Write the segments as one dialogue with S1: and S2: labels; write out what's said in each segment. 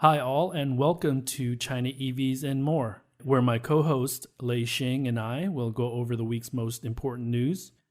S1: Hi all, and welcome to China EVs and More, where my co-host Lei and I will go over the week's most important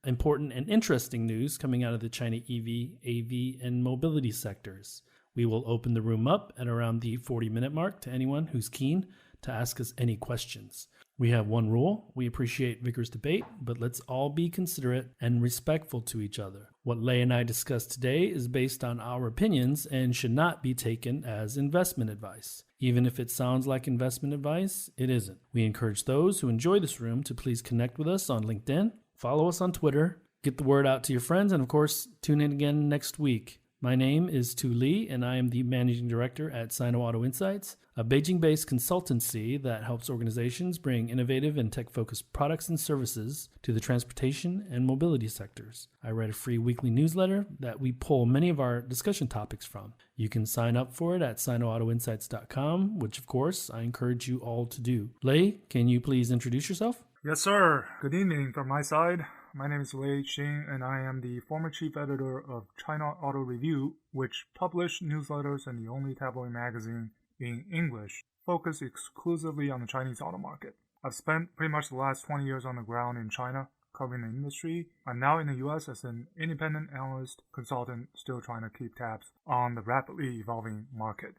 S1: and interesting news coming out of the China EV, AV, and mobility sectors. We will open the room up at around the 40-minute mark to anyone who's keen to ask us any questions. We have one rule. We appreciate vigorous debate, but let's all be considerate and respectful to each other. What Lei and I discuss today is based on our opinions and should not be taken as investment advice. Even if it sounds like investment advice, it isn't. We encourage those who enjoy this room to please connect with us on LinkedIn, follow us on Twitter, get the word out to your friends, and of course, tune in again next week. My name is Tu Li, and I am the Managing Director at Sino Auto Insights, a Beijing-based consultancy that helps organizations bring innovative and tech-focused products and services to the transportation and mobility sectors. I write a free weekly newsletter that we pull many of our discussion topics from. You can sign up for it at sinoautoinsights.com, which of course I encourage you all to do. Lei, can you please introduce yourself?
S2: Yes, sir. Good evening from my side. My name is Lei Xing, and I am the former chief editor of China Auto Review, which published newsletters and the only tabloid magazine in English, focused exclusively on the Chinese auto market. I've spent pretty much the last 20 years on the ground in China, covering the industry. I'm now in the U.S. as an independent analyst consultant, still trying to keep tabs on the rapidly evolving market.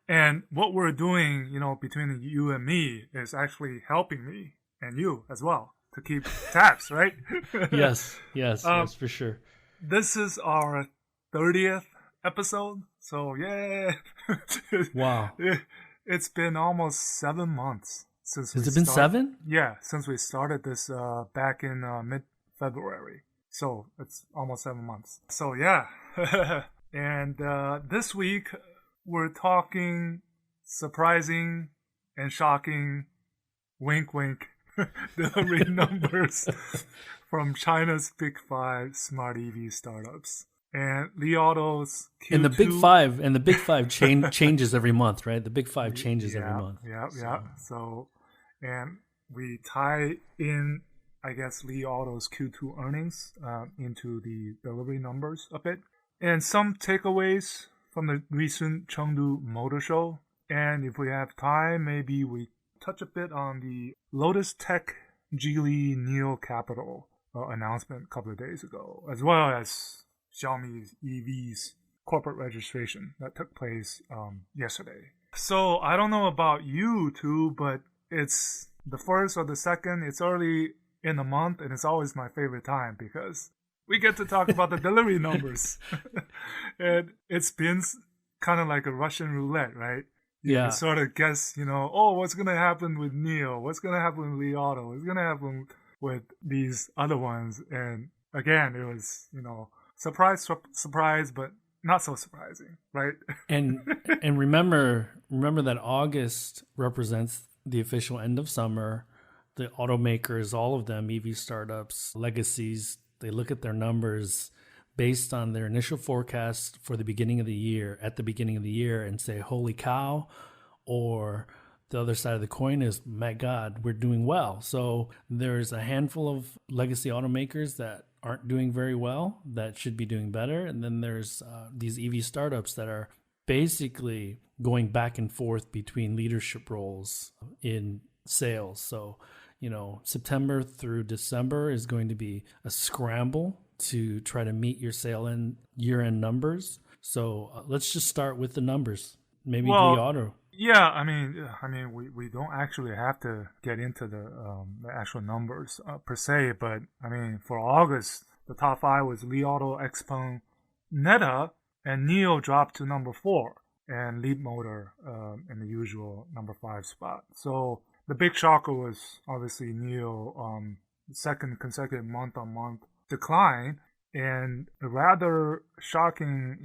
S2: And what we're doing, between you and me is actually helping me and you as well to keep tabs, right?
S1: Yes, for sure.
S2: This is our 30th episode, so yeah.
S1: Wow.
S2: It's been almost 7 months since
S1: Has it been 7?
S2: Yeah, since we started this back in mid-February. So it's almost 7 months. So yeah. And this week we're talking surprising and shocking, wink wink, delivery numbers from China's Big 5 smart EV startups. And Li Auto's Q2...
S1: And the Big 5 changes every month, right? The Big 5 changes every month.
S2: Yeah. So, and we tie in, I guess, Li Auto's Q2 earnings into the delivery numbers a bit. And some takeaways from the recent Chengdu Motor show. And if we have time, maybe we touch a bit on the Lotus Tech Geely Neo Capital announcement a couple of days ago, as well as Xiaomi EV's corporate registration that took place yesterday. So I don't know about you two, but it's the first or the second. It's early in the month, and it's always my favorite time because we get to talk about the delivery numbers. And it's been kind of like a Russian roulette, right? You can sort of guess, what's going to happen with Neo? What's going to happen with Li Auto? What's going to happen with these other ones? And again, it was, surprise, but not so surprising, right?
S1: And remember that August represents the official end of summer. The automakers, all of them, EV startups, legacies, they look at their numbers based on their initial forecast for the beginning of the year, and say, holy cow, or the other side of the coin is, my God, we're doing well. So there's a handful of legacy automakers that aren't doing very well, that should be doing better. And then there's these EV startups that are basically going back and forth between leadership roles in sales. So, September through December is going to be a scramble to try to meet your year-end numbers. So let's just start with the numbers. Maybe Li Auto.
S2: Yeah, I mean, we don't actually have to get into the actual numbers per se, but I mean, for August, the top 5 was Li Auto, XPeng, Neta, and Neo dropped to number 4, and Leap Motor in the usual number 5 spot. So the big shocker was obviously Neo, second consecutive month-on-month decline, and a rather shocking,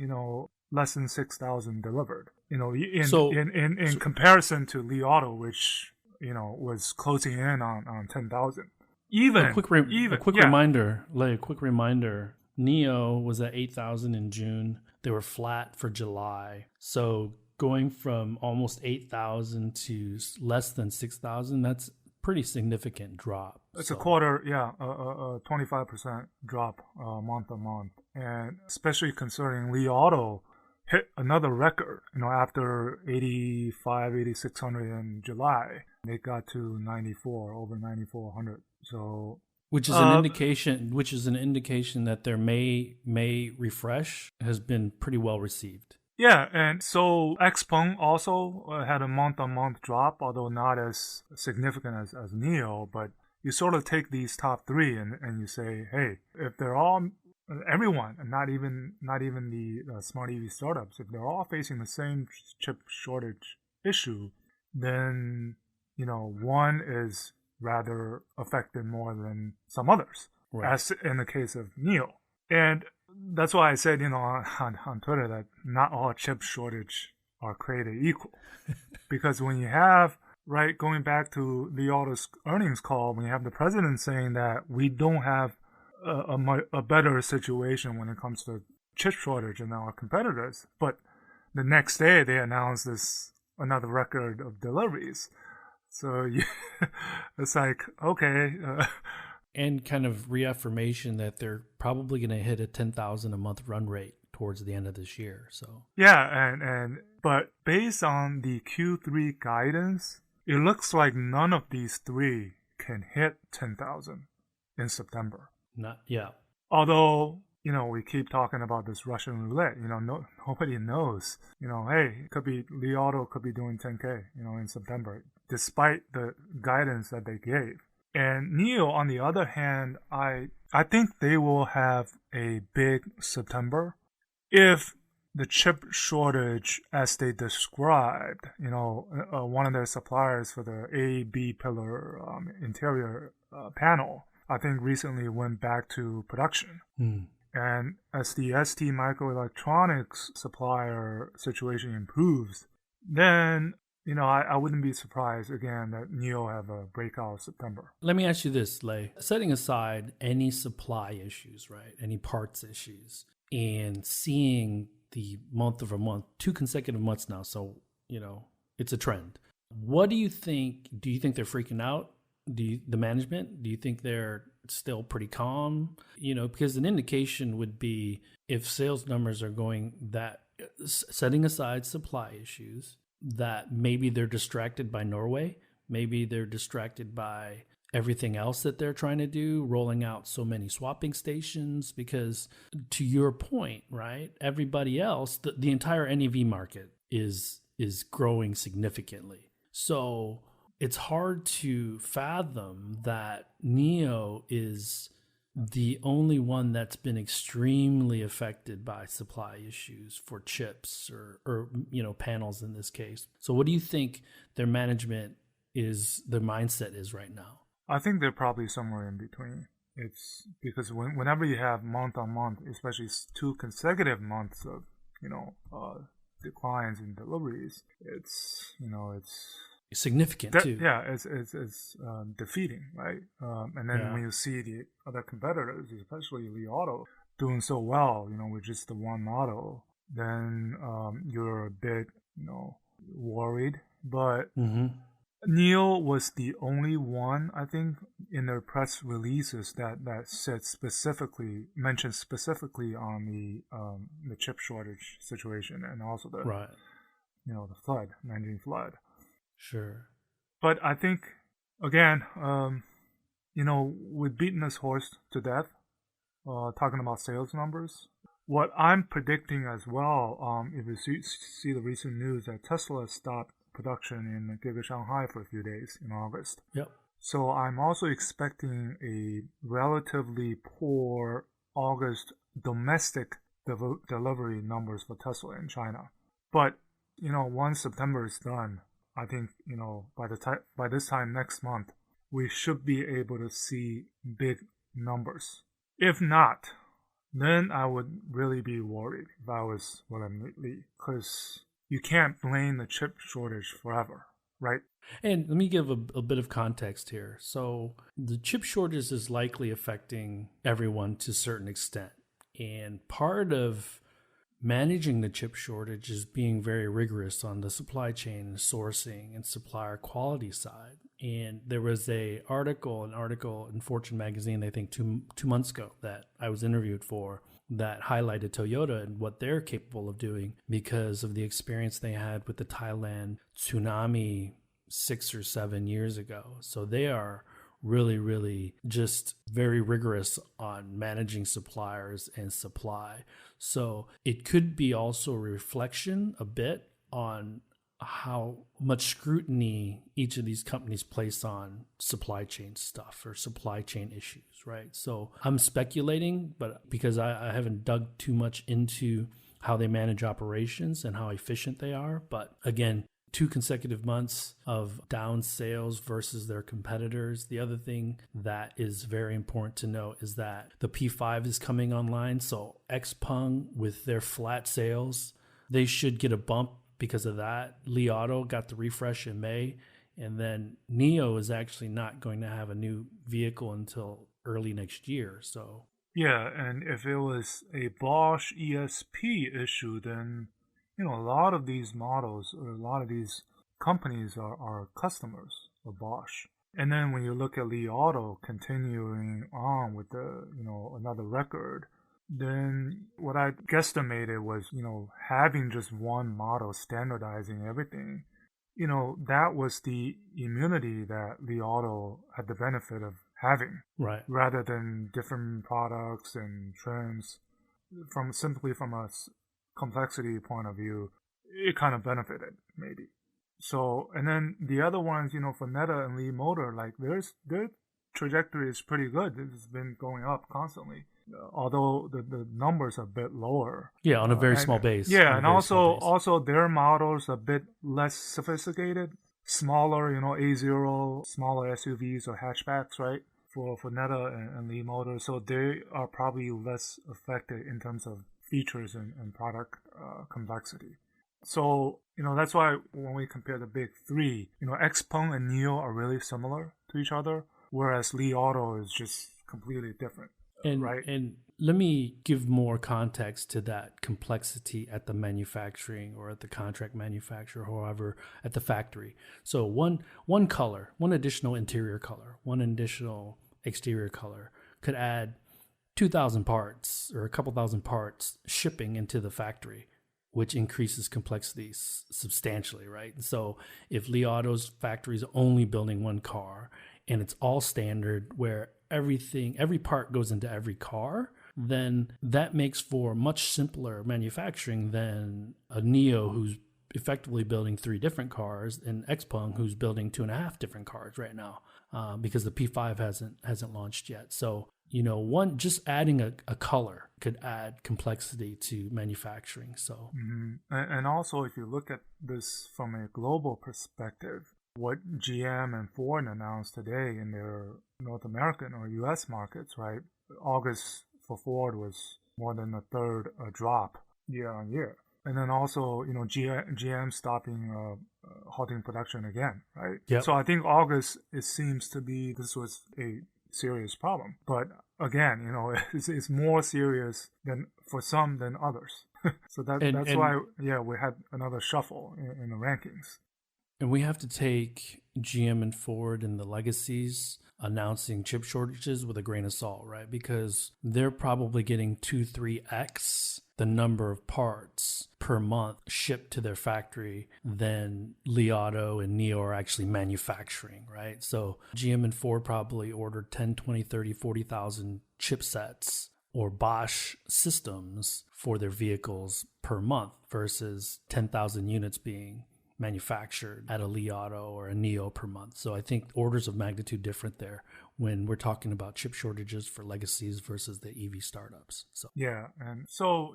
S2: less than 6,000 delivered. In comparison to Li Auto, which was closing in on 10,000.
S1: A quick reminder, Lei. A quick reminder. Neo was at 8,000 in June. They were flat for July. So going from almost 8,000 to less than 6,000, that's pretty significant drop.
S2: It's a quarter, a 25% drop month on month. And especially considering Li Auto hit another record. After 8,600 in July, they got to 94, over 9,400. So,
S1: which is an indication that their May refresh has been pretty well received.
S2: Yeah, and so XPeng also had a month-on-month drop, although not as significant as Neo. But you sort of take these top three and you say, hey, if they're all everyone, and not even the smart EV startups, if they're all facing the same chip shortage issue, then one is rather affected more than some others,
S1: right,
S2: as in the case of Neo. And that's why I said, on Twitter that not all chip shortage are created equal. Because when you have, right, going back to Li Auto's earnings call, when you have the president saying that we don't have a better situation when it comes to chip shortage than our competitors, but the next day they announced another record of deliveries. So it's like, okay.
S1: And kind of reaffirmation that they're probably going to hit a 10,000 a month run rate towards the end of this year. So
S2: yeah, but based on the Q3 guidance, it looks like none of these three can hit 10,000 in September. Although, we keep talking about this Russian roulette. Nobody knows. Hey, it could be Li Auto could be doing 10K, in September, despite the guidance that they gave. And Neo, on the other hand, I think they will have a big September if the chip shortage, as they described, one of their suppliers for the A/B pillar interior panel, I think recently went back to production. And as the ST microelectronics supplier situation improves, then I wouldn't be surprised again that Neo have a breakout September.
S1: Let me ask you this, Lei. Setting aside any supply issues, right? Any parts issues, and seeing the month-over-month, 2 consecutive months now, so it's a trend. What do you think? Do you think they're freaking out? The management? Do you think they're still pretty calm? Because an indication would be if sales numbers are going that, setting aside supply issues, that maybe they're distracted by Norway. Maybe they're distracted by everything else that they're trying to do, rolling out so many swapping stations. Because to your point, right, everybody else, the entire NEV market is growing significantly. So it's hard to fathom that Neo is the only one that's been extremely affected by supply issues for chips or panels in this case. So what do you think their mindset is right now?
S2: I think they're probably somewhere in between. It's because whenever you have month on month, especially 2 consecutive months of declines in deliveries, it's
S1: significant too.
S2: Yeah, it's defeating, right? And then when you see the other competitors, especially Li Auto, doing so well, with just the one model, then you're a bit, worried. But Neo was the only one, I think, in their press releases that mentioned specifically on the chip shortage situation and also the the flood, Nanjing flood.
S1: Sure.
S2: But I think, again, we've beaten this horse to death, talking about sales numbers. What I'm predicting as well, if you see the recent news that Tesla stopped production in Giga Shanghai for a few days in August.
S1: Yep.
S2: So I'm also expecting a relatively poor August domestic delivery numbers for Tesla in China. But, once September is done, I think, by this time next month, we should be able to see big numbers. If not, then I would really be worried if I was William Li, because you can't blame the chip shortage forever, right?
S1: And let me give a bit of context here. So the chip shortage is likely affecting everyone to a certain extent. And part of managing the chip shortage is being very rigorous on the supply chain and sourcing and supplier quality side. And there was an article in Fortune magazine, I think two months ago, that I was interviewed for. that highlighted Toyota and what they're capable of doing because of the experience they had with the Thailand tsunami 6 or 7 years ago. So they are really, really just very rigorous on managing suppliers and supply. So it could be also a reflection a bit on how much scrutiny each of these companies place on supply chain stuff or supply chain issues, right? So I'm speculating, but because I haven't dug too much into how they manage operations and how efficient they are. But again, 2 consecutive months of down sales versus their competitors. The other thing that is very important to note is that the P5 is coming online. So XPeng with their flat sales, they should get a bump because of that. Li Auto got the refresh in May, and then NIO is actually not going to have a new vehicle until early next year. So
S2: Yeah, and if it was a Bosch ESP issue, then a lot of these models or a lot of these companies are customers of Bosch. And then when you look at Li Auto continuing on with the another record, then what I guesstimated was, having just one model standardizing everything, that was the immunity that Li Auto had the benefit of having.
S1: right.
S2: Rather than different products and trims. Simply from a complexity point of view, it kind of benefited, maybe. So, and then the other ones, for Neta and Li Motor, like their trajectory is pretty good. It's been going up constantly. Although the numbers are a bit lower.
S1: Yeah, on a very small base.
S2: Yeah, and also their models a bit less sophisticated, smaller, A0, smaller SUVs or hatchbacks, right? For Neta and Li Motor, so they are probably less affected in terms of features and product complexity. So, that's why when we compare the big three, XPeng and NIO are really similar to each other, whereas Li Auto is just completely different. Right.
S1: And let me give more context to that complexity at the manufacturing or at the contract manufacturer, however, at the factory. So one color, one additional interior color, one additional exterior color could add 2,000 parts or a couple thousand parts shipping into the factory, which increases complexity substantially, right? So if Li Auto's factory is only building one car and it's all standard where every part goes into every car, then that makes for much simpler manufacturing than a NIO who's effectively building 3 different cars and XPeng who's building 2.5 different cars right now because the P5 hasn't launched yet. So, just adding a color could add complexity to manufacturing. So,
S2: and also if you look at this from a global perspective, what GM and Ford announced today in their North American or U.S. markets, right? August for Ford was more than a third drop year on year. And then also, GM halting production again, right?
S1: Yep.
S2: So I think August, it seems to be, this was a serious problem. But again, it's more serious for some than others. So that's why, we had another shuffle in the rankings.
S1: And we have to take GM and Ford and the legacies announcing chip shortages with a grain of salt, right? Because they're probably getting 2-3x the number of parts per month shipped to their factory than Li Auto and NIO are actually manufacturing, right? So GM and Ford probably ordered 10, 20, 30, 40,000 chipsets or Bosch systems for their vehicles per month versus 10,000 units being manufactured at a Li Auto or a NIO per month. So I think orders of magnitude different there when we're talking about chip shortages for legacies versus the EV startups. So
S2: and so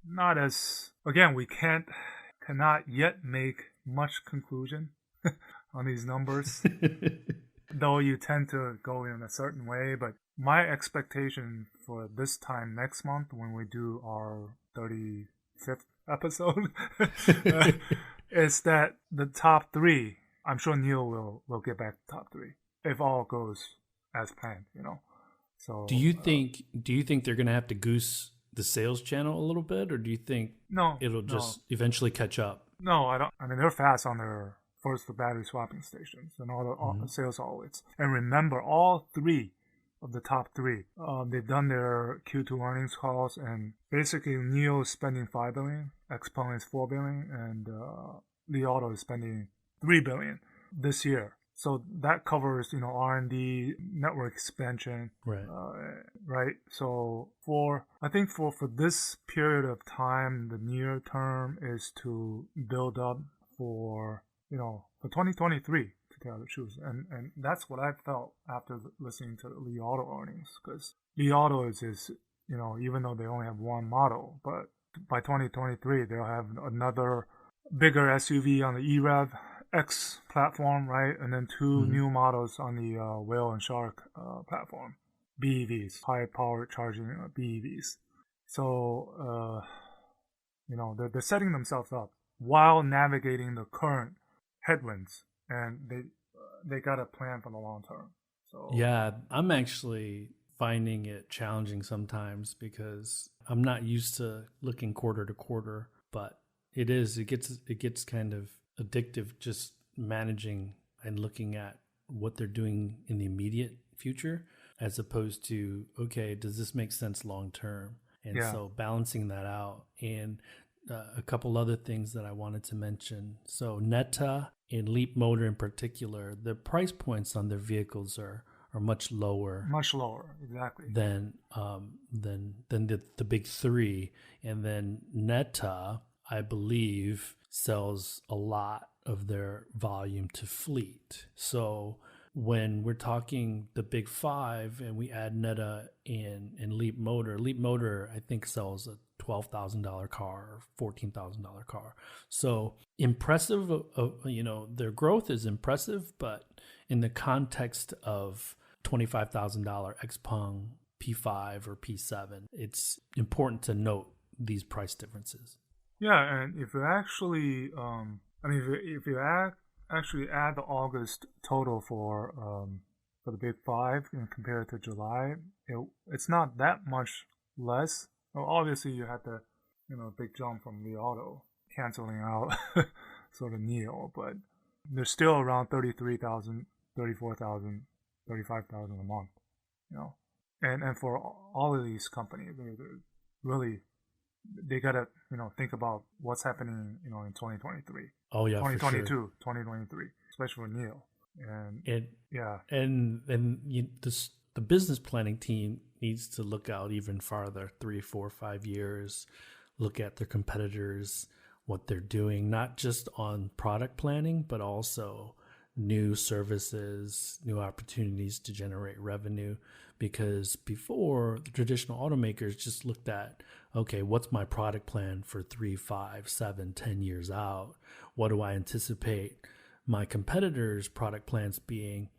S2: not as again we cannot yet make much conclusion on these numbers, though you tend to go in a certain way. But my expectation for this time next month when we do our 35th episode is that the top 3, I'm sure Neil will get back to top 3 if all goes as planned, So
S1: do you think they're going to have to goose the sales channel a little bit, or do you think it'll just eventually catch up?
S2: No, I don't. I mean, they're fast on their first battery swapping stations and all the sales outlets. And remember, all 3 of the top three. They've done their Q2 earnings calls, and basically NIO is spending $5 billion, XPeng is $4 billion, and Li Auto is spending $3 billion this year. So that covers, R&D, network expansion,
S1: Right.
S2: Right. So I think for this period of time, the near term is to build up for 2023, to tell the truth, and that's what I felt after listening to Li Auto earnings, because Li Auto is even though they only have one model, but by 2023 they'll have another bigger SUV on the EREV X platform, right? And then two new models on the Whale and Shark platform, BEVs, high power charging BEVs. So, they're setting themselves up while navigating the current headwinds, and they got a plan for the long term. So
S1: Yeah, I'm actually finding it challenging sometimes because I'm not used to looking quarter to quarter, but it gets kind of addictive just managing and looking at what they're doing in the immediate future as opposed to, okay, does this make sense long term? And so balancing that out. And a couple other things that I wanted to mention. So Neta and Leap Motor in particular, the price points on their vehicles are much lower.
S2: Much lower, exactly.
S1: Than the big three. And then Neta, I believe, sells a lot of their volume to fleet. So when we're talking the big five and we add Neta and Leap Motor I think sells a $12,000 car or $14,000 car. So impressive, their growth is impressive, but in the context of $25,000 XPeng P5 or P7, it's important to note these price differences.
S2: Yeah, and if you actually, if you actually add the August total for the big five and compare it to July, it's not that much less. Well, obviously you had the big jump from Li Auto canceling out sort of NIO, but they're still around 33,000, 34,000, 35,000 a month, and for all of these companies, they're really, they gotta think about what's happening in 2023.
S1: Oh yeah,
S2: 2022,
S1: for sure.
S2: 2023, especially for NIO.
S1: The business planning team needs to look out even farther, 3, 4, 5 years, look at their competitors, what they're doing, not just on product planning, but also new services, new opportunities to generate revenue. Because before, the traditional automakers just looked at, okay, what's my product plan for 3, 5, 7, 10 years out? What do I anticipate my competitors' product plans being?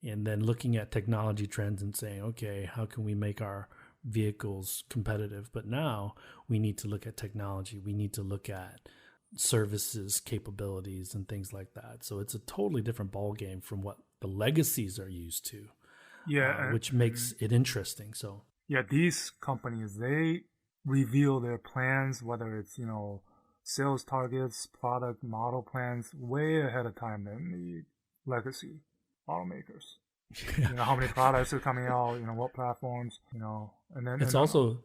S1: And then looking at technology trends and saying, okay, how can we make our vehicles competitive? But now we need to look at technology. We need to look at services, capabilities, and things like that. So it's a totally different ballgame from what the legacies are used to, which makes it interesting. So
S2: these companies, they reveal their plans, whether it's sales targets, product model plans, way ahead of time than the legacy automakers. How many products are coming out, what platforms, and then
S1: it's also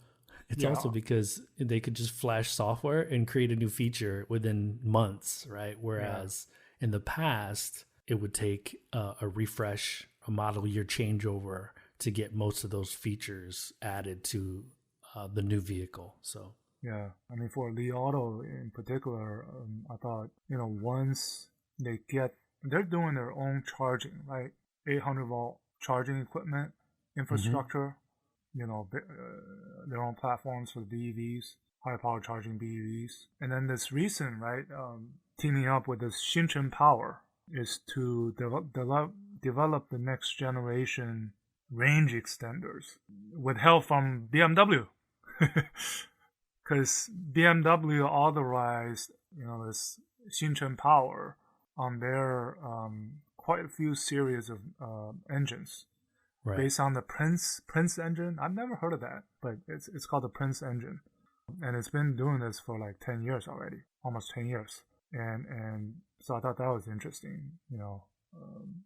S1: because they could just flash software and create a new feature within months, right? Whereas in the past, it would take a refresh, a model year changeover to get most of those features added to the new vehicle. So
S2: for Li Auto in particular, I thought once they're doing their own charging, right? 800 volt charging equipment infrastructure, their own platforms for BEVs, high power charging BEVs. And then this recent, right, teaming up with this Xinchen Power is to develop the next generation range extenders with help from BMW. Because BMW authorized, this Xinchen Power on their quite a few series of engines,
S1: right,
S2: based on the Prince engine. I've never heard of that, but it's called the Prince engine, and it's been doing this for like 10 years already, almost 10 years, and so I thought that was interesting.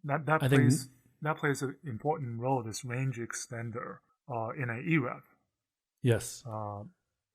S2: That
S1: I
S2: plays. that plays an important role, this range extender in an EREV.
S1: Yes.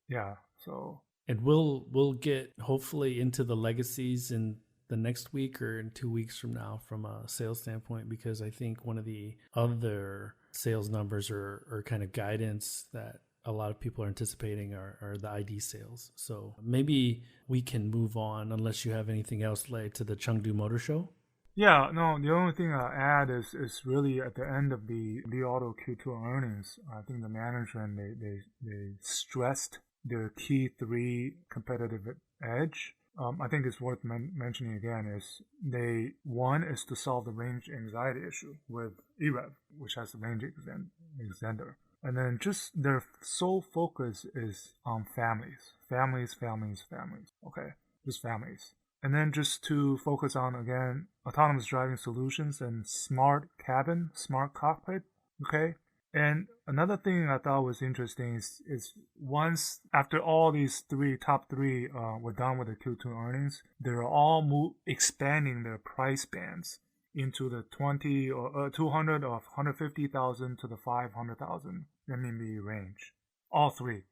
S2: Yeah, so...
S1: And we'll get hopefully into the legacies in the next week or in 2 weeks from now from a sales standpoint, because I think one of the other sales numbers or kind of guidance that a lot of people are anticipating are the ID sales. So maybe we can move on, unless you have anything else, Lei, to the Chengdu Motor Show.
S2: Yeah, no, the only thing I'll add is really at the end of the Li Auto Q2 earnings, I think the management, they stressed their key 3 competitive edge. I think it's worth mentioning again is one is to solve the range anxiety issue with EREV, which has the range extender. And then just their sole focus is on families. Okay, just families. And then just to focus on, again, autonomous driving solutions and smart cabin, smart cockpit, okay? And another thing I thought was interesting is once, after all these top three were done with the Q2 earnings, they're all expanding their price bands into the 20 or 200 or 150,000 to the 500,000 RMB range. All three.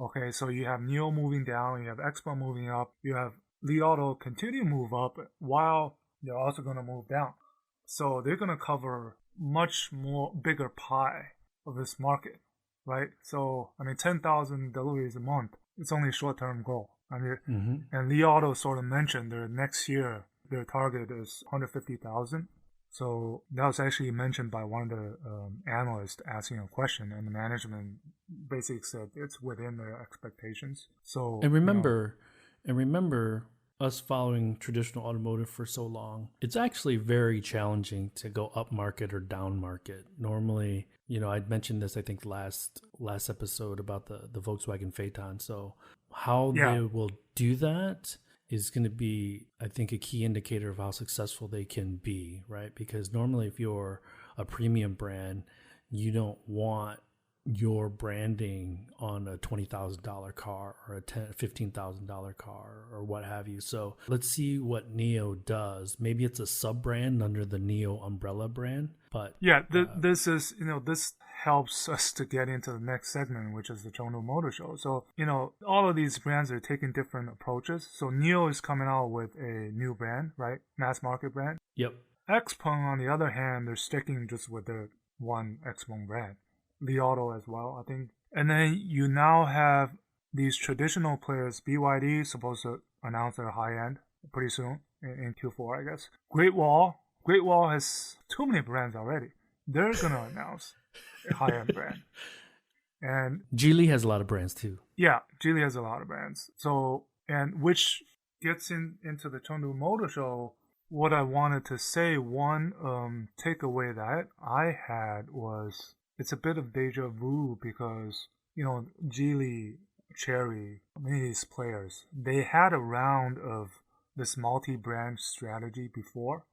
S2: Okay, so you have NIO moving down, you have XPeng moving up, you have Li Auto continue to move up while they're also going to move down. So they're going to cover much more bigger pie of this market, right? So, I mean, 10,000 deliveries a month, it's only a short-term goal. I mean, and Li Auto sort of mentioned their next year, their target is 150,000. So that was actually mentioned by one of the analysts asking a question, and the management basically said it's within their expectations. So
S1: And remember, us following traditional automotive for so long, it's actually very challenging to go up market or down market. Normally, I'd mentioned this, I think, last episode about the Volkswagen Phaeton. So how they will do that is going to be, I think, a key indicator of how successful they can be, right? Because normally if you're a premium brand, you don't want your branding on a $20,000 car or a $15,000 car or what have you. So let's see what NIO does. Maybe it's a sub brand under the NIO umbrella brand, but
S2: this is this helps us to get into the next segment, which is the Chengdu Motor Show. So all of these brands are taking different approaches. So NIO is coming out with a new brand, right? Mass market brand.
S1: Yep.
S2: XPeng, on the other hand, they're sticking just with their one XPeng brand. Li Auto as well, I think. And then you now have these traditional players. BYD is supposed to announce their high-end pretty soon in Q4, I guess. Great Wall has too many brands already. They're going to announce a high-end brand. And
S1: Geely has a lot of brands too.
S2: Yeah, Geely has a lot of brands. So, and which gets into the Chengdu Motor Show. What I wanted to say, one takeaway that I had was, it's a bit of deja vu because, Geely, Chery, many of these players, they had a round of this multi-brand strategy before,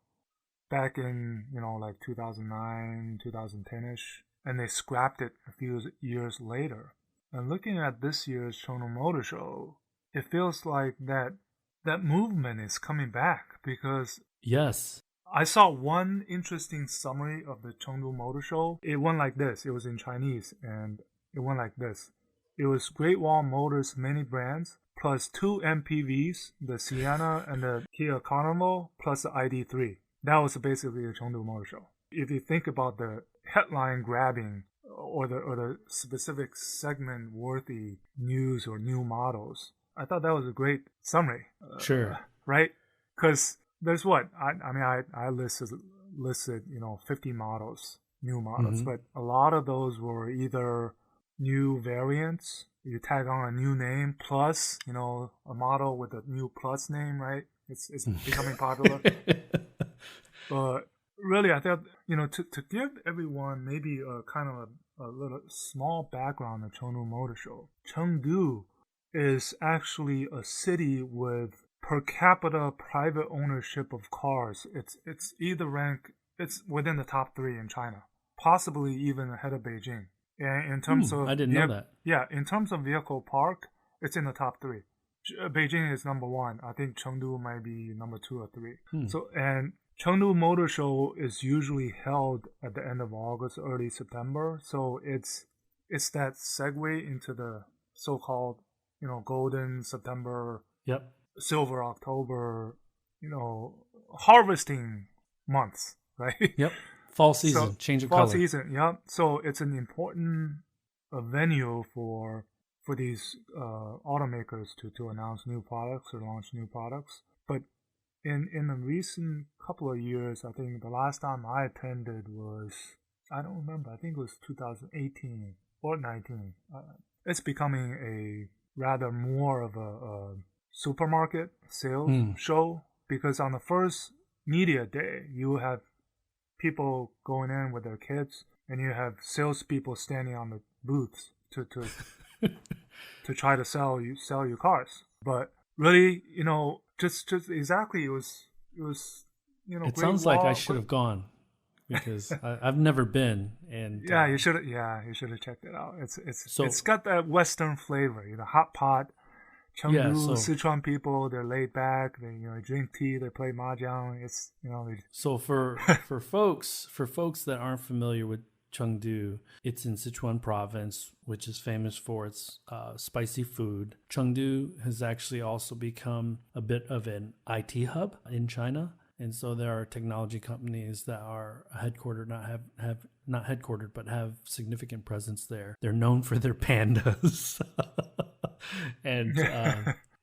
S2: back in, like 2009, 2010-ish, and they scrapped it a few years later. And looking at this year's Chengdu Motor Show, it feels like that movement is coming back because...
S1: Yes.
S2: I saw one interesting summary of the Chengdu Motor Show. It went like this. It was in Chinese, and it went like this. It was Great Wall Motors' many brands, plus 2 MPVs, the Sienna and the Kia Carnival, plus the ID3. That was basically the Chengdu Motor Show. If you think about the headline grabbing or the specific segment worthy news or new models, I thought that was a great summary.
S1: Sure.
S2: Right? Because there's what? I listed 50 models, new models, but a lot of those were either new variants, you tag on a new name, plus, a model with a new plus name, right? It's becoming popular. But really, I thought, to give everyone maybe a kind of a little small background on Chengdu Motor Show. Chengdu is actually a city with per capita private ownership of cars. It's within the top 3 in China, possibly even ahead of Beijing. And in terms of
S1: I didn't know that.
S2: Yeah, in terms of vehicle park, it's in the top 3. Beijing is number one. I think Chengdu might be number 2 or 3.
S1: Hmm.
S2: So, and Chengdu Motor Show is usually held at the end of August, early September. So it's that segue into the so-called, golden September,
S1: Yep.
S2: silver October, harvesting months, right?
S1: Yep. Fall season, change of
S2: fall
S1: color.
S2: season, yeah. So it's an important venue for these automakers to announce new products or launch new products. But in the recent couple of years, I think the last time I attended was, I don't remember, I think it was 2018 or 19. It's becoming a rather more of a supermarket sales show, because on the first media day, you have people going in with their kids, and you have salespeople standing on the booths to to try to sell you cars. But really, just exactly, it was
S1: It
S2: great
S1: sounds like I should have gone, because I've never been. And
S2: yeah, you should have checked it out. It's got that Western flavor, hot pot. Chengdu, Sichuan people, they're laid back. They drink tea, they play mahjong. It's
S1: So for folks that aren't familiar with Chengdu, it's in Sichuan province, which is famous for its spicy food. Chengdu has actually also become a bit of an IT hub in China. And so there are technology companies that are headquartered, not headquartered, but have significant presence there. They're known for their pandas. And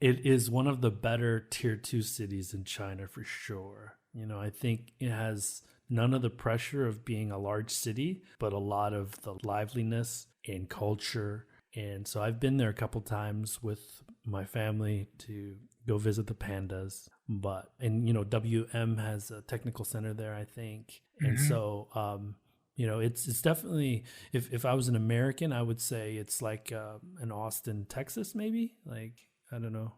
S1: it is one of the better tier 2 cities in China for sure. I think it has none of the pressure of being a large city, but a lot of the liveliness and culture. And so I've been there a couple times with my family to go visit the pandas. And WM has a technical center there, I think. And so, it's definitely, if I was an American, I would say it's like an Austin, Texas, maybe. Like, I don't know.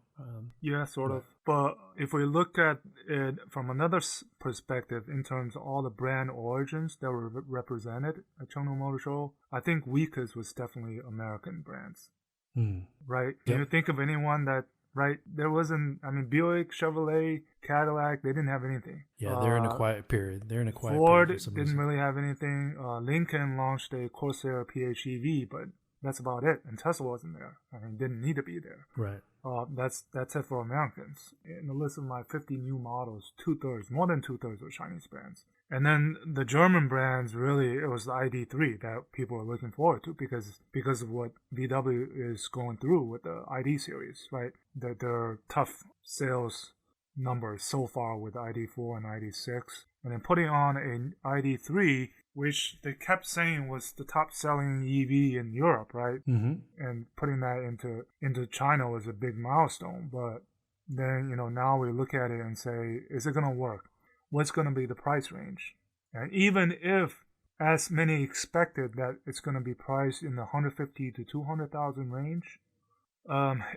S2: Yeah, sort of. But if we look at it from another perspective, in terms of all the brand origins that were represented at Chengdu Motor Show, I think weakest was definitely American brands. Right? Can you think of anyone that, right? There wasn't, Buick, Chevrolet, Cadillac, they didn't have anything.
S1: Yeah, they're in a quiet period.
S2: Ford didn't really have anything. Lincoln launched a Corsair PHEV, but that's about it. And Tesla wasn't there. Didn't need to be there.
S1: Right.
S2: That's it for Americans. In the list of my 50 new models, more than two-thirds were Chinese brands. And then the German brands, really, it was the ID3 that people are looking forward to because of what VW is going through with the ID series, right? Their tough sales numbers so far with the ID4 and ID6. And then putting on an ID3, which they kept saying was the top-selling EV in Europe, right? And putting that into China was a big milestone. But then, now we look at it and say, is it going to work? What's going to be the price range? And even if, as many expected, that it's going to be priced in the 150 to 200,000 range,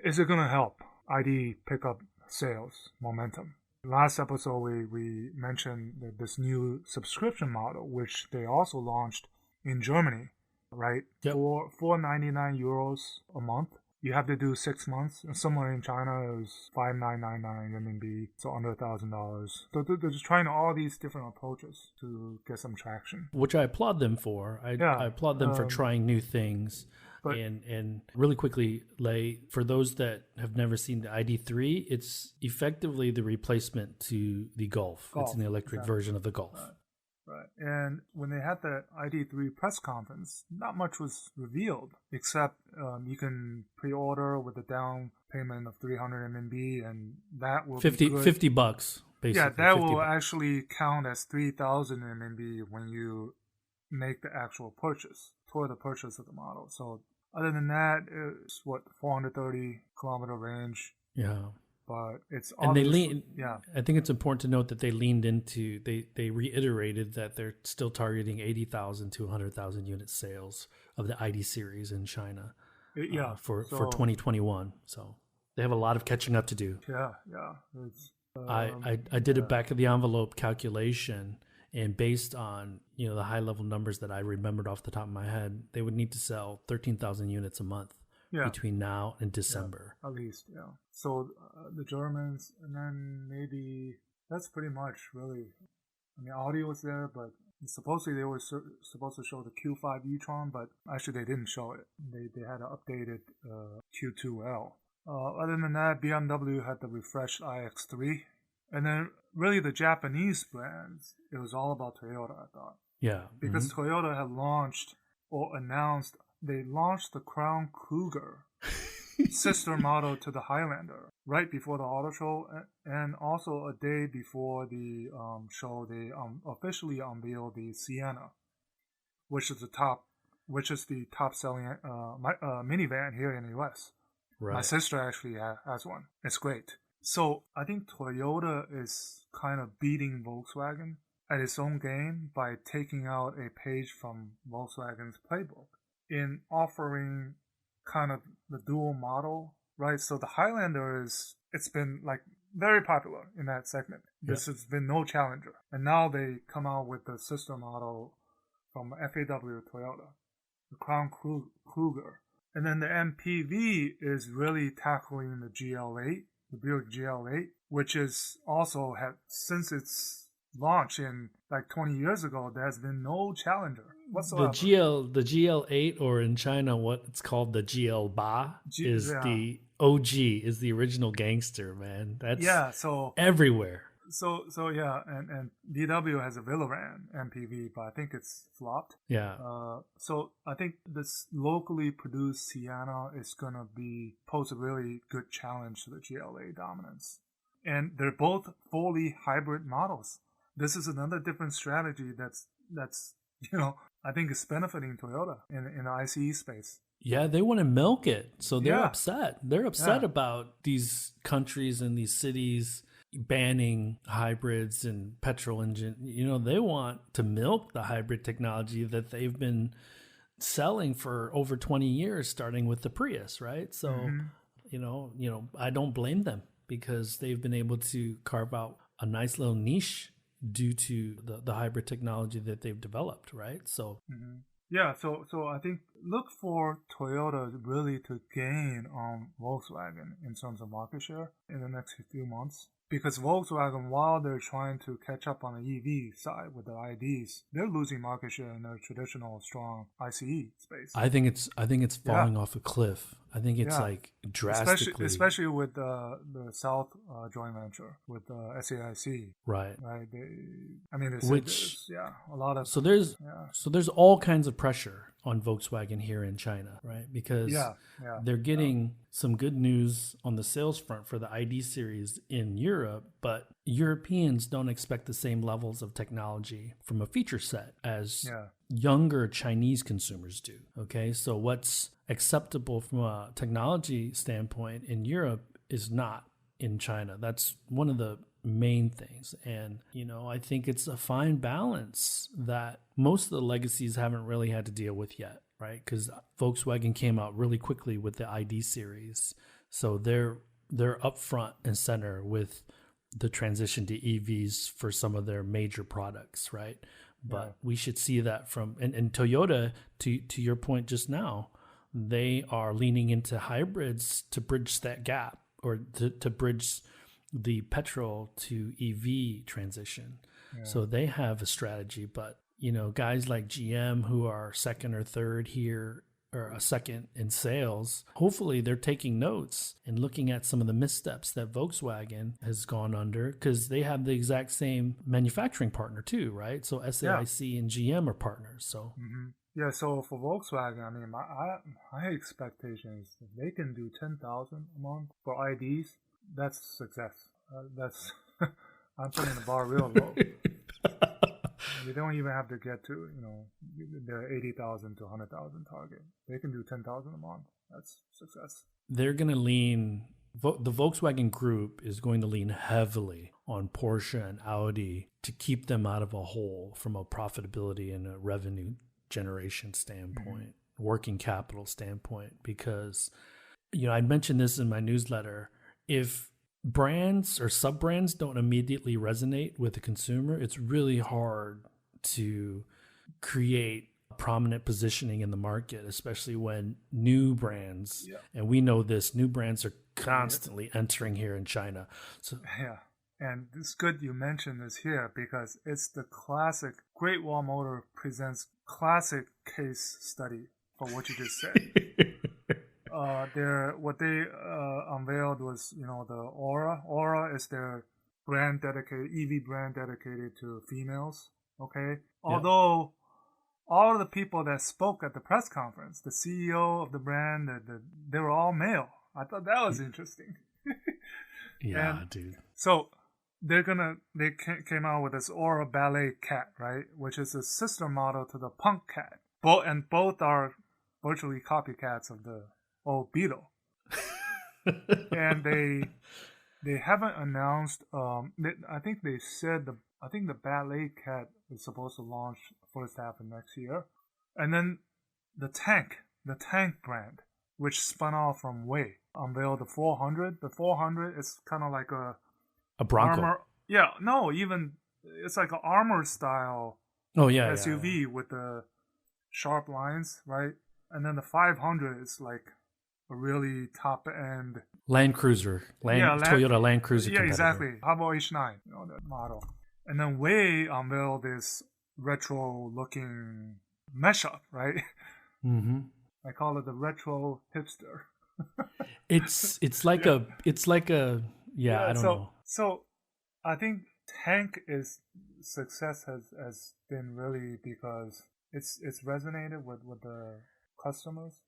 S2: is it going to help ID pick up sales momentum? Last episode, we mentioned this new subscription model, which they also launched in Germany, right?
S1: Yep.
S2: For €499 a month. You have to do 6 months. And somewhere in China, it was 5,999 RMB, so under $1,000. So they're just trying all these different approaches to get some traction.
S1: Which I applaud them for. I applaud them for trying new things. And really quickly, Lei, for those that have never seen the ID3, it's effectively the replacement to the Golf. It's an electric version of the Golf.
S2: Right. And when they had the ID3 press conference, not much was revealed, except you can pre-order with a down payment of 300 RMB, and that will be good.
S1: $50, basically.
S2: Yeah, that will actually count as 3,000 RMB when you make the actual purchase, toward the purchase of the model. So other than that, it's 430 kilometer range.
S1: Yeah.
S2: But it's
S1: and I think it's important to note that they leaned into, they reiterated that they're still targeting 80,000 to 100,000 unit sales of the ID series in China for 2021. So they have a lot of catching up to do.
S2: Yeah.
S1: I did a back of the envelope calculation, and based on the high level numbers that I remembered off the top of my head, they would need to sell 13,000 units a month
S2: Yeah.
S1: between now and December.
S2: At least, yeah. So the Germans, and then maybe that's pretty much really. I mean, Audi was there, but supposedly they were supposed to show the Q5 e-tron, but actually they didn't show it. They had an updated Q2L. Other than that, BMW had the refreshed iX3. And then really the Japanese brands, it was all about Toyota, I thought.
S1: Yeah.
S2: Because Toyota had launched or announced, they launched the Crown Cougar sister model to the Highlander right before the auto show, and also a day before the show they officially unveiled the Sienna, which is the top selling minivan here in the US.
S1: Right.
S2: My sister actually has one. It's great. So I think Toyota is kind of beating Volkswagen at its own game by taking out a page from Volkswagen's playbook in offering kind of the dual model, right? So the Highlander it's been like very popular in that segment. This has been no challenger. And now they come out with the sister model from FAW Toyota, the Crown Cougar. And then the MPV is really tackling the GL8, the Buick GL8, which is also since its launch in like 20 years ago, there has been no challenger whatsoever.
S1: The GL8, or in China, what it's called the GL Ba, is the OG, is the original gangster, man. That's everywhere.
S2: So yeah, and VW has a Villaran MPV, but I think it's flopped.
S1: Yeah.
S2: So I think this locally produced Sienna is gonna pose a really good challenge to the GLA dominance, and they're both fully hybrid models. This is another different strategy that's I think is benefiting Toyota in the ICE space.
S1: Yeah, they want to milk it, so they're upset. They're upset about these countries and these cities banning hybrids and petrol engine. They want to milk the hybrid technology that they've been selling for over 20 years, starting with the Prius, right? So, I don't blame them, because they've been able to carve out a nice little niche due to the hybrid technology that they've developed, right? So,
S2: yeah, so I think look for Toyota really to gain on Volkswagen in terms of market share in the next few months. Because Volkswagen, while they're trying to catch up on the EV side with the IDs, they're losing market share in their traditional strong ICE space.
S1: I think it's falling off a cliff. I think it's like drastically,
S2: especially with the South joint venture with SAIC.
S1: Right.
S2: Right. A lot of
S1: so there's all kinds of pressure on Volkswagen here in China, right? Because they're getting some good news on the sales front for the ID series in Europe, but Europeans don't expect the same levels of technology from a feature set as younger Chinese consumers do. Okay, so what's acceptable from a technology standpoint in Europe is not in China. That's one of the main things. And, I think it's a fine balance that most of the legacies haven't really had to deal with yet, right? Because Volkswagen came out really quickly with the ID series. So they're up front and center with the transition to EVs for some of their major products, right? But we should see that from, and Toyota, to your point just now, they are leaning into hybrids to bridge that gap, or to bridge the petrol to EV transition. So they have a strategy, but guys like GM, who are second or third here, or a second in sales, hopefully they're taking notes and looking at some of the missteps that Volkswagen has gone under, because they have the exact same manufacturing partner too, right? So SAIC and GM are partners. So
S2: yeah, so for Volkswagen, I mean, my expectation is if they can do 10,000 a month for IDs, that's success. That's I'm putting the bar real low. They don't even have to get to their 80,000 to 100,000 target. They can do 10,000 a month. That's success.
S1: They're going to lean. The Volkswagen Group is going to lean heavily on Porsche and Audi to keep them out of a hole from a profitability and a revenue generation standpoint, working capital standpoint, because I mentioned this in my newsletter. If brands or sub-brands don't immediately resonate with the consumer, it's really hard to create a prominent positioning in the market, especially when new brands, and we know this, new brands are constantly entering here in China. So
S2: Yeah. And it's good you mentioned this here because it's the classic. Great Wall Motor presents classic case study for what you just said. What they unveiled was, the Aura. Aura is their brand dedicated, EV brand dedicated to females. Okay. Although all of the people that spoke at the press conference, the CEO of the brand, they were all male. I thought that was interesting.
S1: Yeah, dude.
S2: So they came out with this Aura Ballet cat, right? Which is a sister model to the Punk cat. Both are virtually copycats of the old Beetle. And they haven't announced. I think they said the Ballet cat is supposed to launch first half of next year, and then the Tank brand, which spun off from Wei, unveiled the 400. The 400 is kind of like a
S1: Bronco.
S2: Armor, even it's like an armor style SUV with the sharp lines, right? And then the 500 is like a really top end
S1: Land Cruiser, Toyota Land Cruiser.
S2: Yeah, exactly. How about H9? That model. And then Wei unveiled this retro looking mashup, right?
S1: Mm-hmm.
S2: I call it the retro hipster.
S1: It's like a I don't know.
S2: So I think Tank is success has been really because it's resonated with the customers,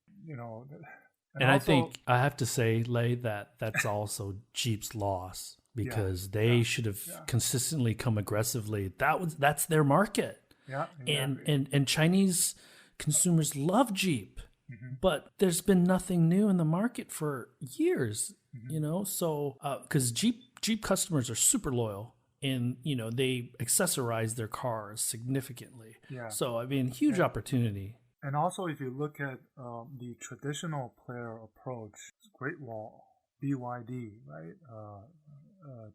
S1: And I think I have to say, Lei, that's also Jeep's loss because they should have consistently come aggressively. That's their market.
S2: Yeah, exactly.
S1: And Chinese consumers love Jeep, but there's been nothing new in the market for years. So because Jeep customers are super loyal. And, they accessorize their cars significantly. Yeah. So, I mean, huge opportunity.
S2: And also, if you look at the traditional player approach, Great Wall, BYD, right,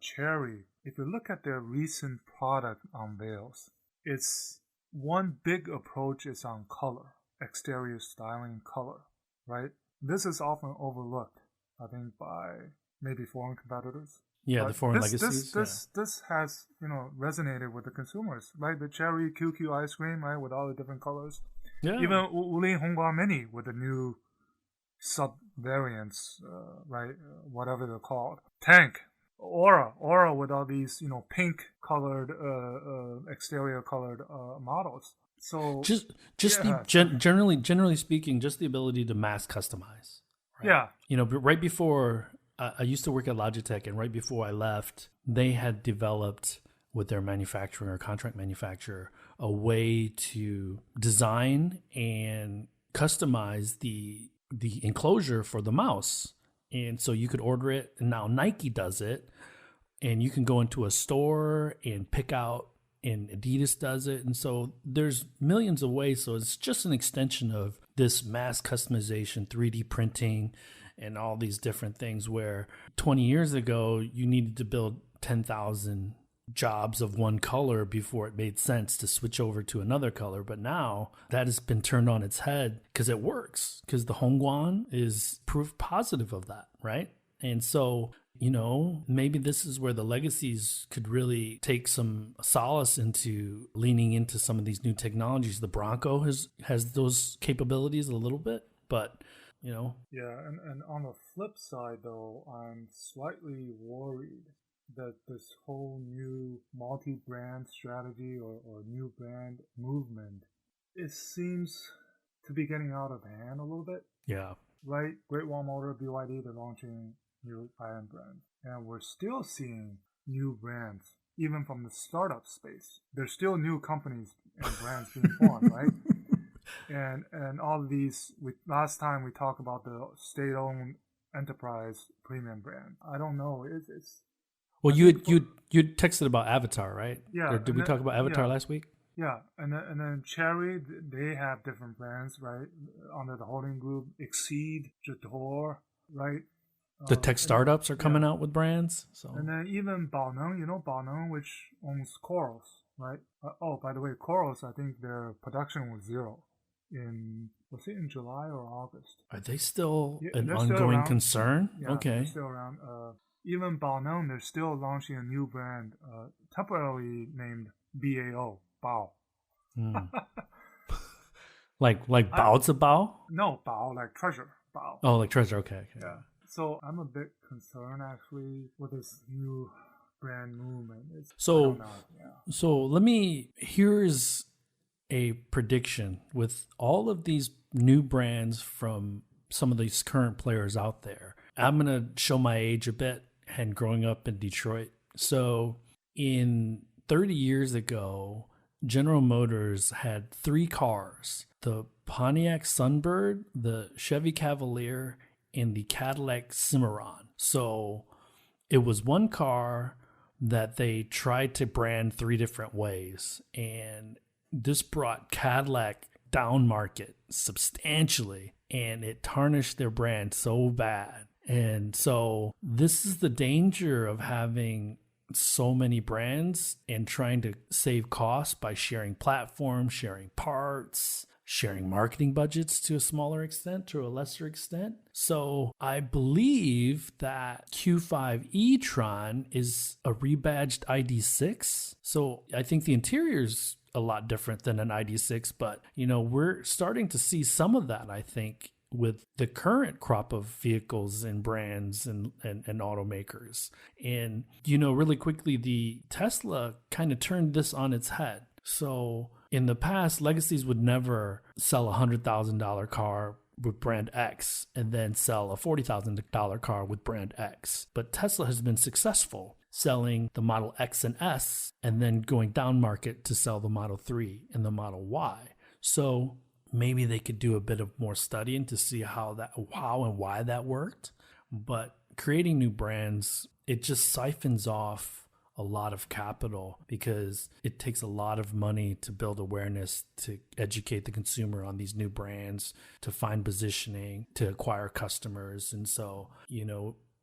S2: Chery, if you look at their recent product unveils, it's one big approach is on color, exterior styling color, right? This is often overlooked, I think, by maybe foreign competitors.
S1: Yeah, the foreign legacies.
S2: This has, resonated with the consumers, right? The cherry QQ ice cream, right, with all the different colors. Yeah. Even Wulin Honghua Mini with the new sub variants, right? Whatever they're called. Tank, Aura with all these, pink colored, exterior colored models. So
S1: generally speaking, just the ability to mass customize. Right? Yeah. Right before. I used to work at Logitech, and right before I left, they had developed with their manufacturer or contract manufacturer a way to design and customize the enclosure for the mouse. And so you could order it, and now Nike does it, and you can go into a store and pick out, and Adidas does it. And so there's millions of ways. So it's just an extension of this mass customization, 3D printing, and all these different things where 20 years ago, you needed to build 10,000 jobs of one color before it made sense to switch over to another color. But now that has been turned on its head because it works, because the Hongguan is proof positive of that, right? And so, maybe this is where the legacies could really take some solace into leaning into some of these new technologies. The Bronco has those capabilities a little bit, but
S2: Yeah, and on the flip side, though, I'm slightly worried that this whole new multi-brand strategy or new brand movement, it seems to be getting out of hand a little bit.
S1: Yeah.
S2: Right? Great Wall Motor, BYD, they're launching new high-end brands. And we're still seeing new brands, even from the startup space. There's still new companies and brands being formed, right? And all of these, last time we talked about the state-owned enterprise premium brand. I don't know. It's
S1: well, you texted about Avatar, right?
S2: Yeah.
S1: Or did we talk about Avatar last week?
S2: Yeah, and then Chery, they have different brands, right? Under the holding group, Exceed, Jador, right?
S1: The tech startups are coming out with brands. So.
S2: And then even Baoneng, Baoneng, which owns Coros, right? By the way, Coros, I think their production was 0. was it in July or August?
S1: Are they still
S2: Yeah,
S1: an
S2: they're still
S1: ongoing
S2: around.
S1: concern?
S2: Yeah,
S1: Okay.
S2: they're still around. Even Baoneng, they're still launching a new brand, temporarily named BAO, Bao.
S1: Hmm. Like Bao to Bao?
S2: No, Bao, like treasure, Bao.
S1: Oh, like treasure. Okay.
S2: Yeah. So I'm a bit concerned actually with this new brand movement. I don't know. Yeah.
S1: So here's a prediction with all of these new brands from some of these current players out there. I'm going to show my age a bit and growing up in Detroit. So in 30 years ago, General Motors had 3 cars: the Pontiac Sunbird, the Chevy Cavalier, and the Cadillac Cimarron. So it was one car that they tried to brand 3 different ways. And this brought Cadillac down market substantially, and it tarnished their brand so bad. And so this is the danger of having so many brands and trying to save costs by sharing platforms, sharing parts, sharing marketing budgets to a smaller extent, to a lesser extent. So I believe that Q5 e-tron is a rebadged ID6. So I think the interior's a lot different than an ID6, but we're starting to see some of that, I think, with the current crop of vehicles and brands and automakers. And, really quickly, the Tesla kind of turned this on its head. So in the past, legacies would never sell a $100,000 car with brand X and then sell a $40,000 car with brand X. But Tesla has been successful selling the Model X and S and then going down market to sell the Model 3 and the Model Y. So maybe they could do a bit of more studying to see how and why that worked. But creating new brands, it just siphons off a lot of capital because it takes a lot of money to build awareness, to educate the consumer on these new brands, to find positioning, to acquire customers. And so,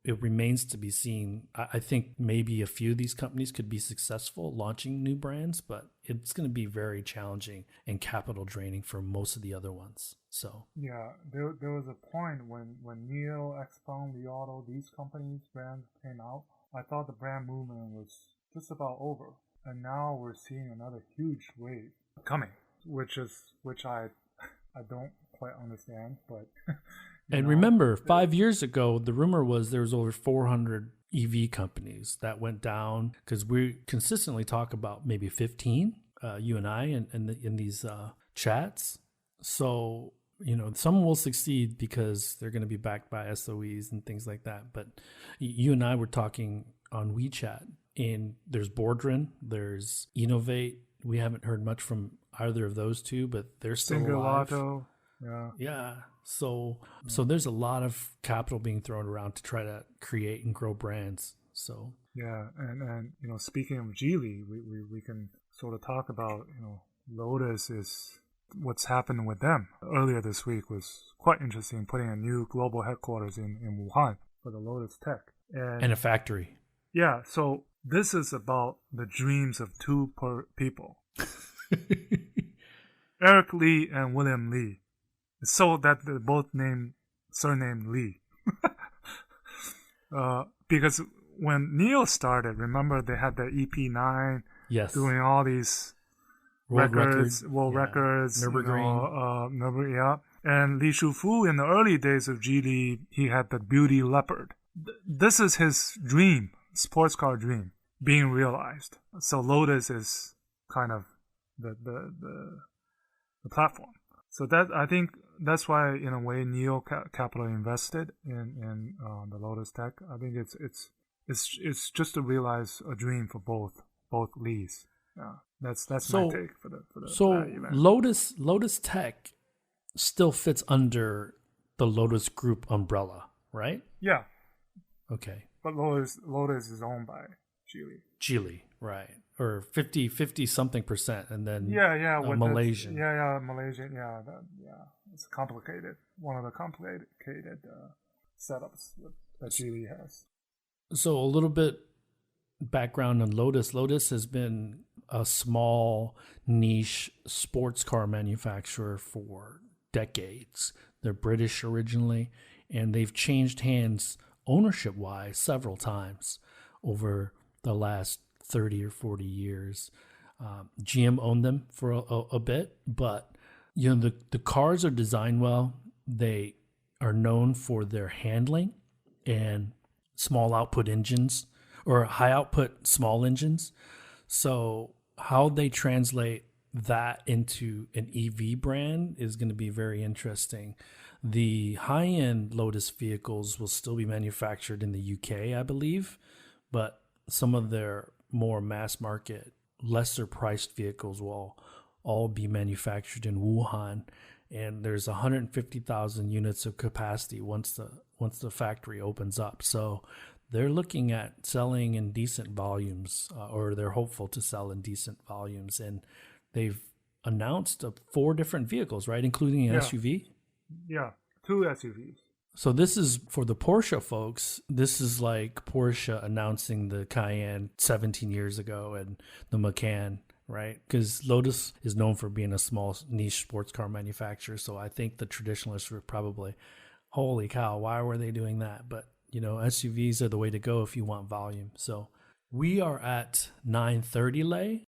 S1: it remains to be seen. I think maybe a few of these companies could be successful launching new brands, but it's going to be very challenging and capital draining for most of the other ones. So
S2: yeah, there was a point when NIO, XPeng, Li Auto, these companies brands came out. I thought the brand movement was just about over, and now we're seeing another huge wave coming, which I don't quite understand, but.
S1: And remember, 5 years ago, the rumor was there was over 400 EV companies that went down because we consistently talk about maybe 15, you and I, in these chats. So, some will succeed because they're going to be backed by SOEs and things like that. But you and I were talking on WeChat, and there's Broaden, there's Innovate. We haven't heard much from either of those two, but they're still alive.
S2: Auto.
S1: Yeah. So there's a lot of capital being thrown around to try to create and grow brands. So
S2: yeah, and speaking of Geely, we can sort of talk about Lotus is what's happened with them. Earlier this week was quite interesting, putting a new global headquarters in Wuhan for the Lotus Tech
S1: and a factory.
S2: Yeah, so this is about the dreams of 2 people, Eric Lee and William Lee. So that they both surnamed Lee. Because when NIO started, remember they had the EP9,
S1: yes,
S2: doing all these world records,
S1: Nürburgring,
S2: yeah. And Li Shufu in the early days of Geely, he had the Beauty Leopard. This is his dream, sports car dream, being realized. So Lotus is kind of the platform. So that, I think that's why, in a way, NIO Capital invested in the Lotus Tech. I think it's just to realize a dream for both Lees. Yeah, that's my take for the event.
S1: Lotus Tech still fits under the Lotus Group umbrella, right?
S2: Yeah.
S1: Okay.
S2: But Lotus is owned by Geely.
S1: Geely, right? Or 50 something %, and then
S2: Malaysian. Malaysian. Yeah, it's complicated. One of the complicated setups that Geely has.
S1: So a little bit background on Lotus. Lotus has been a small niche sports car manufacturer for decades. They're British originally, and they've changed hands ownership wise several times over the last 30 or 40 years. GM owned them for a bit, but the cars are designed well. They are known for their handling and small output engines or high output small engines. So how they translate that into an EV brand is going to be very interesting. The high-end Lotus vehicles will still be manufactured in the UK, I believe, but some of their more mass market, lesser priced vehicles will all be manufactured in Wuhan. And there's 150,000 units of capacity once the factory opens up. So they're looking at selling in decent volumes, or they're hopeful to sell in decent volumes. And they've announced 4 different vehicles, right, including an SUV?
S2: Yeah, 2 SUVs.
S1: So this is for the Porsche folks. This is like Porsche announcing the Cayenne 17 years ago and the Macan, right? Because Lotus is known for being a small niche sports car manufacturer. So I think the traditionalists were probably, holy cow, why were they doing that? But, SUVs are the way to go if you want volume. So we are at 9:30, Lei.